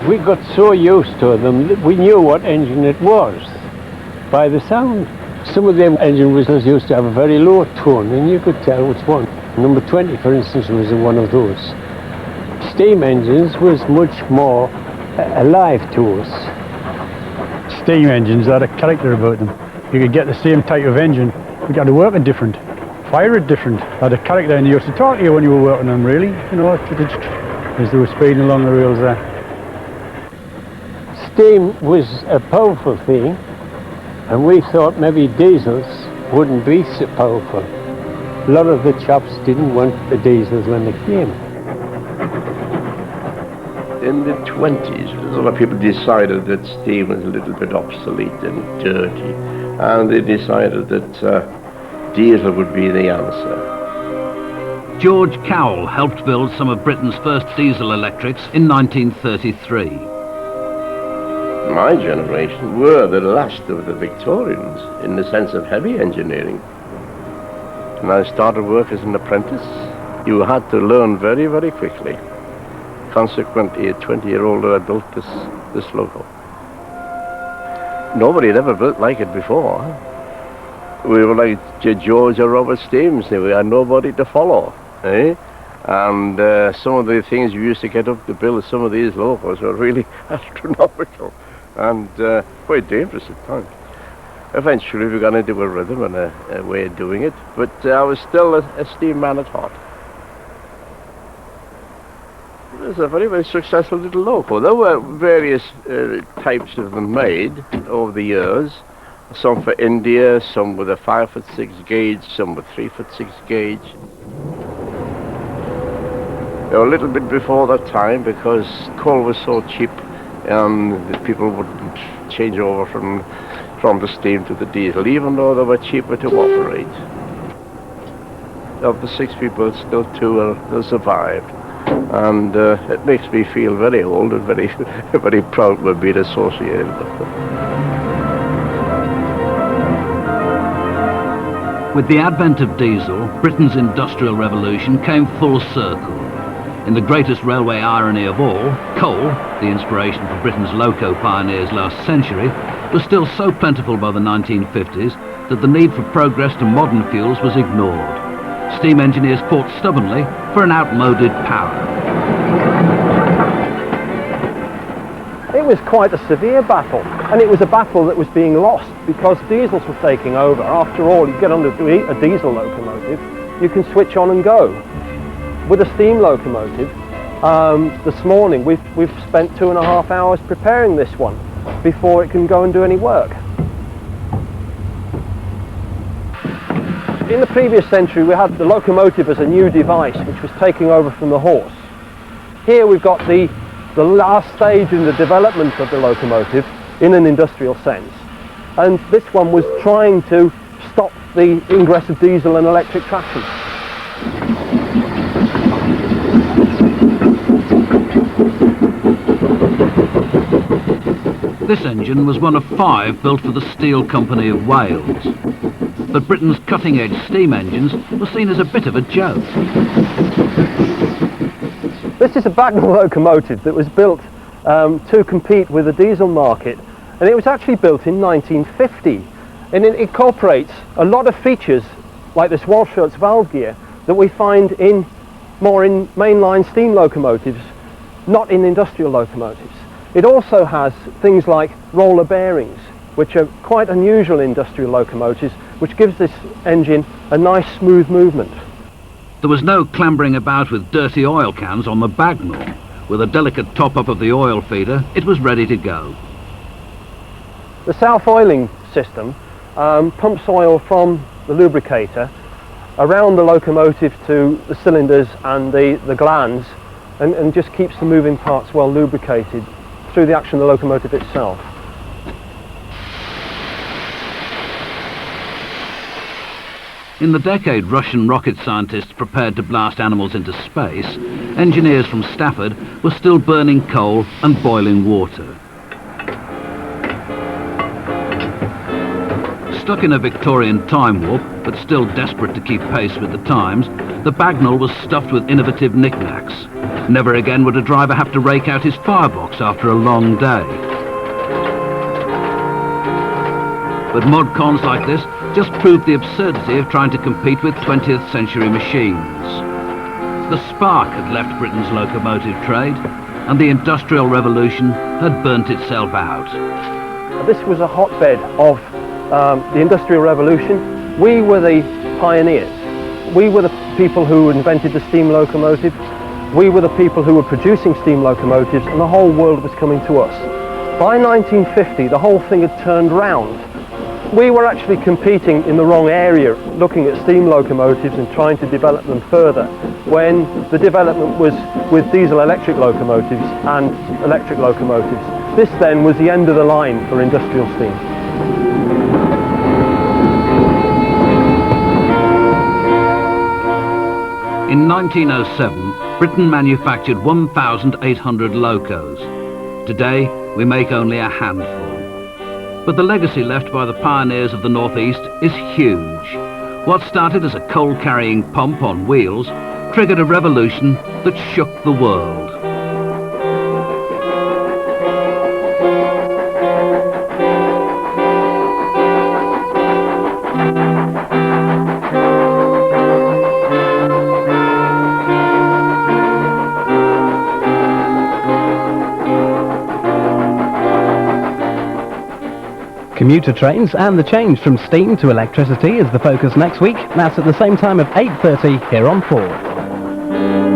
We got so used to them that we knew what engine it was by the sound. Some of them engine whistles used to have a very low tone, and you could tell which one. Number 20, for instance, was one of those. Steam engines was much more alive to us. Steam engines had a character about them. You could get the same type of engine, but you had to work it different, fire it different, had a character, and you used to talk to you when you were working on them, really, you know, as they were speeding along the rails there. Steam was a powerful thing, and we thought maybe diesels wouldn't be so powerful. A lot of the chaps didn't want the diesels when they came. In the 20s, a lot of people decided that steam was a little bit obsolete and dirty, and they decided that diesel would be the answer. George Cowell helped build some of Britain's first diesel electrics in 1933. My generation were the last of the Victorians in the sense of heavy engineering. When I started work as an apprentice, you had to learn very, very quickly. Consequently, a 20-year-old had built this loco. Nobody had ever built like it before. We were like George or Robert Stevenson. We had nobody to follow. Eh? And some of the things we used to get up to build some of these locos were really astronomical and quite dangerous at times. Eventually we got into a rhythm and a way of doing it, but I was still a steam man at heart. It was a very, very successful little loco. There were various types of them made over the years. Some for India, some with a 5'6" gauge, some with 3'6" gauge. They were a little bit before that time because coal was so cheap and the people wouldn't change over from the steam to the diesel, even though they were cheaper to operate. Of the 6 people, still 2 still survived. And it makes me feel very old and very, very proud with being associated with them. With the advent of diesel, Britain's industrial revolution came full circle. In the greatest railway irony of all, coal, the inspiration for Britain's loco pioneers last century, was still so plentiful by the 1950s that the need for progress to modern fuels was ignored. Steam engineers fought stubbornly for an outmoded power. It was quite a severe battle, and it was a battle that was being lost because diesels were taking over. After all, you get on a diesel locomotive, you can switch on and go. With a steam locomotive, this morning we've spent 2.5 hours preparing this one before it can go and do any work. In the previous century we had the locomotive as a new device which was taking over from the horse. Here we've got the last stage in the development of the locomotive in an industrial sense, and this one was trying to stop the ingress of diesel and electric traction. This engine was one of 5 built for the Steel Company of Wales. But Britain's cutting-edge steam engines were seen as a bit of a joke. This is a Bagnall locomotive that was built to compete with the diesel market, and it was actually built in 1950, and it incorporates a lot of features like this Walschaerts valve gear that we find more in mainline steam locomotives, not in industrial locomotives. It also has things like roller bearings, which are quite unusual in industrial locomotives, which gives this engine a nice smooth movement. There was no clambering about with dirty oil cans on the Bagnall. With a delicate top-up of the oil feeder, it was ready to go. The self-oiling system pumps oil from the lubricator around the locomotive to the cylinders and the glands, and just keeps the moving parts well lubricated through the action of the locomotive itself. In the decade Russian rocket scientists prepared to blast animals into space, engineers from Stafford were still burning coal and boiling water. Stuck in a Victorian time warp, but still desperate to keep pace with the times, the Bagnall was stuffed with innovative knickknacks. Never again would a driver have to rake out his firebox after a long day. But mod cons like this just proved the absurdity of trying to compete with 20th century machines. The spark had left Britain's locomotive trade, and the Industrial Revolution had burnt itself out. This was a hotbed of the Industrial Revolution. We were the pioneers. We were the people who invented the steam locomotive. We were the people who were producing steam locomotives, and the whole world was coming to us. By 1950, the whole thing had turned round. We were actually competing in the wrong area, looking at steam locomotives and trying to develop them further, when the development was with diesel-electric locomotives and electric locomotives. This then was the end of the line for industrial steam. In 1907, Britain manufactured 1,800 locos. Today, we make only a handful. But the legacy left by the pioneers of the North East is huge. What started as a coal-carrying pump on wheels triggered a revolution that shook the world. Commuter trains and the change from steam to electricity is the focus next week. That's at the same time of 8:30 here on 4.